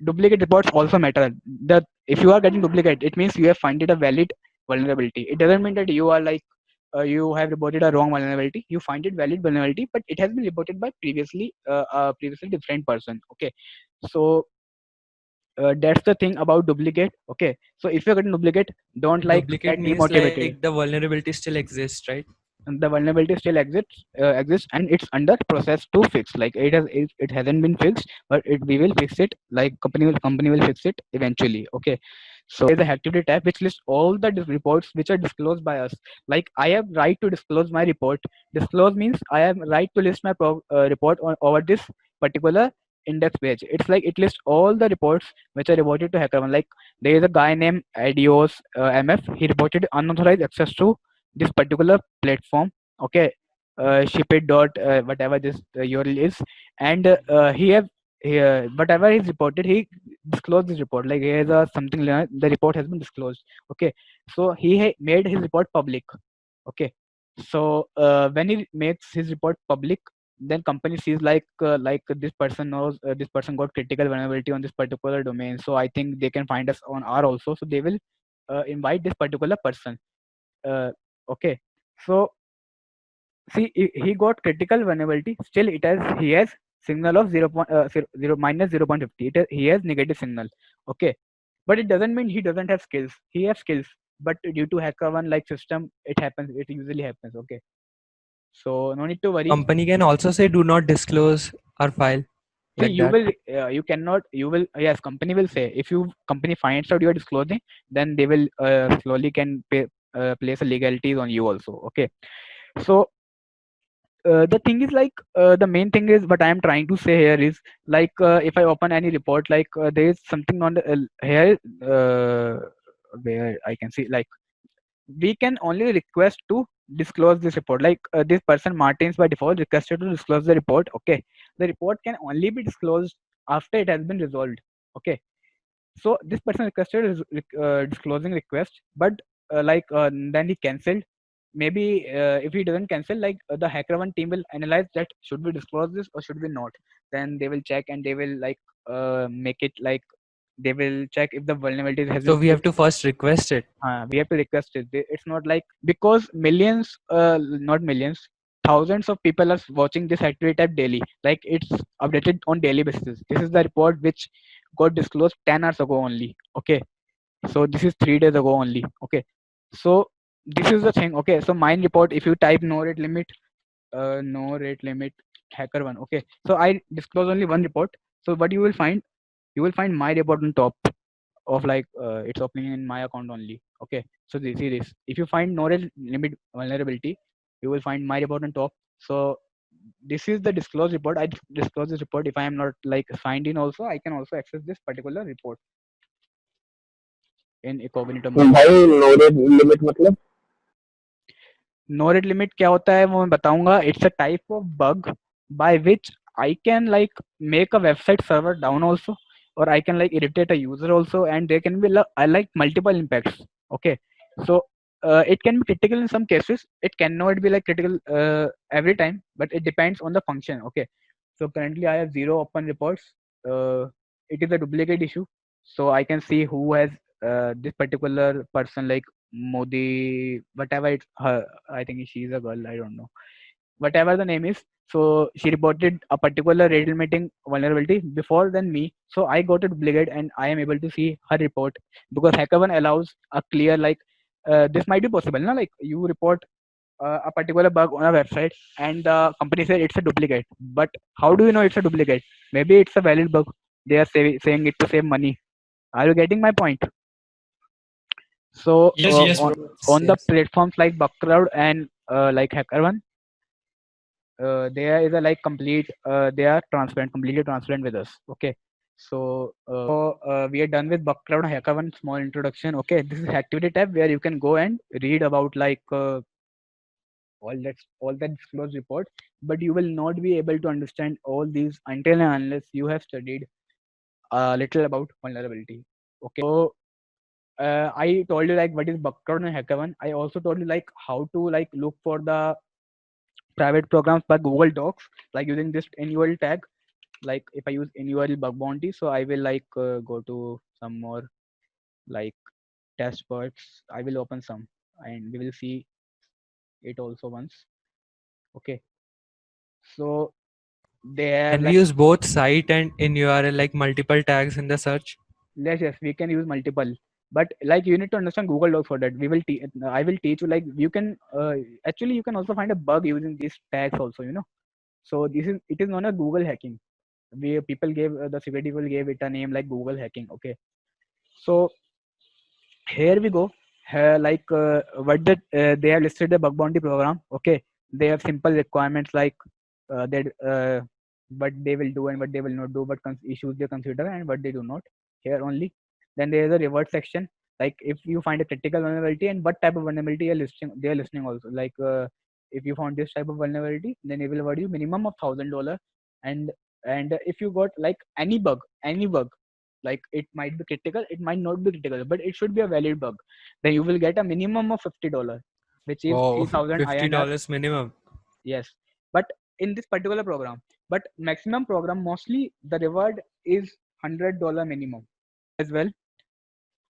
duplicate reports also matter. That if you are getting duplicate, it means you have finded a valid vulnerability. It doesn't mean that you are you have reported a wrong vulnerability. You find it valid vulnerability, but it has been reported by previously different person. Okay. So that's the thing about duplicate. Okay, so if you're getting duplicate, don't Duplicate get means demotivated. like the vulnerability still exists, right? And the vulnerability still exists and it's under process to fix. Like it hasn't been fixed, but we will fix it. Like company will fix it eventually. Okay. So there's a activity tab which lists all the reports which are disclosed by us. Like I have right to disclose my report. Disclose means I have right to list my report over this particular index page. It's like it lists all the reports which are reported to HackerOne. Like there is a guy named Adios MF. He reported unauthorized access to this particular platform. Okay. Ship it dot whatever this URL is. And whatever is reported, he disclosed this report. Like here's a something like the report has been disclosed. Okay. So he made his report public. Okay. So when he makes his report public, then company sees like this person knows this person got critical vulnerability on this particular domain. So I think they can find us on R also. So they will invite this particular person. Okay. So see, he got critical vulnerability. Still, he has signal of 0, minus 0.50. He has negative signal. Okay, but it doesn't mean he doesn't have skills. He has skills, but due to HackerOne like system, it happens. It usually happens. Okay, so no need to worry. Company can also say do not disclose our file See, like that. you cannot, yes, company will say if you company finds out you are disclosing, then they will slowly can place a legalities on you also. Okay, so the thing is the main thing is what I am trying to say here is if I open any report there is something on the here where I can see we can only request to disclose this report. This person Martins by default requested to disclose the report. Okay, the report can only be disclosed after it has been resolved. Okay, so this person requested disclosing request, but then he cancelled. Maybe if he doesn't cancel, the HackerOne team will analyze that should we disclose this or should we not. Then they will check and they will make it like they will check if the vulnerability has So been we have fixed. to first request it. We have to request it. It's not like because millions, not millions, thousands of people are watching this activity tab daily. Like it's updated on daily basis. This is the report which got disclosed 10 hours ago only. Okay, so this is 3 days ago only. Okay, so this is the thing. Okay, so mine report. If you type no rate limit HackerOne. Okay, so I disclose only one report. So what you will find my report on top of it's opening in my account only. Okay, so see this. If you find no rate limit vulnerability, you will find my report on top. So this is the disclose report. I disclose this report. If I am not signed in also, I can also access this particular report in incognito mode. भाई no rate limit मतलब no rate limit क्या होता है वो मैं बताऊंगा. It's a type of bug by which I can make a website server down also, or I can irritate a user also, and there can be multiple impacts. Okay, so it can be critical in some cases. It cannot be critical every time, but it depends on the function. Okay, so currently I have 0 open reports. It is a duplicate issue, so I can see who has this particular person, like Modi, whatever it's her. I think she's a girl. I don't know. Whatever the name is. So she reported a particular rate limiting vulnerability before than me. So I got a duplicate and I am able to see her report because HackerOne allows a clear this might be possible. No, like you report a particular bug on a website and the company said it's a duplicate. But how do you know it's a duplicate? Maybe it's a valid bug. They are saying it to save money. Are you getting my point? So Yes, on the Yes. platforms like Bugcrowd and HackerOne, there is a complete they are transparent, completely transparent with us. Okay, so we are done with Bugcrowd and HackerOne small introduction. Okay, this is activity tab where you can go and read about all that disclosed report, but you will not be able to understand all these until and unless you have studied a little about vulnerability. Okay, so I told you what is Bugcrowd and HackerOne. I also told you how to look for the private programs by Google Docs, using this annual tag. If I use annual bug bounty, so I will go to some more test words. I will open some and we will see it also once. Okay, so there Can we use both site and in URL like multiple tags in the search? yes, we can use multiple, but you need to understand Google Docs for that. I will teach you you can actually you can also find a bug using these tags also, so it is not a Google hacking. People gave the security people gave it a name like Google hacking. Okay, so here we go. They have listed the bug bounty program. Okay, they have simple requirements what they will do and what they will not do, what issues they consider and what they do not. Here only. Then there is a reward section. If you find a critical vulnerability and what type of vulnerability they are listening also. If you found this type of vulnerability, then it will award you minimum of $1,000. And if you got any bug, it might be critical, it might not be critical, but it should be a valid bug, then you will get a minimum of $50, which is Oh, 3,000 INR. $50 minimum. Yes, but in this particular program, but maximum program, mostly the reward is $100 minimum as well.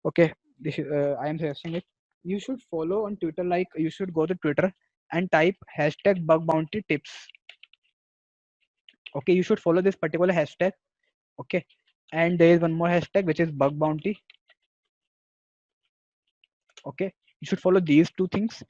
Okay, I am suggesting it. You should follow on Twitter, you should go to Twitter and type hashtag bug bounty tips. Okay, you should follow this particular hashtag. Okay, and there is one more hashtag which is bug bounty. Okay, you should follow these two things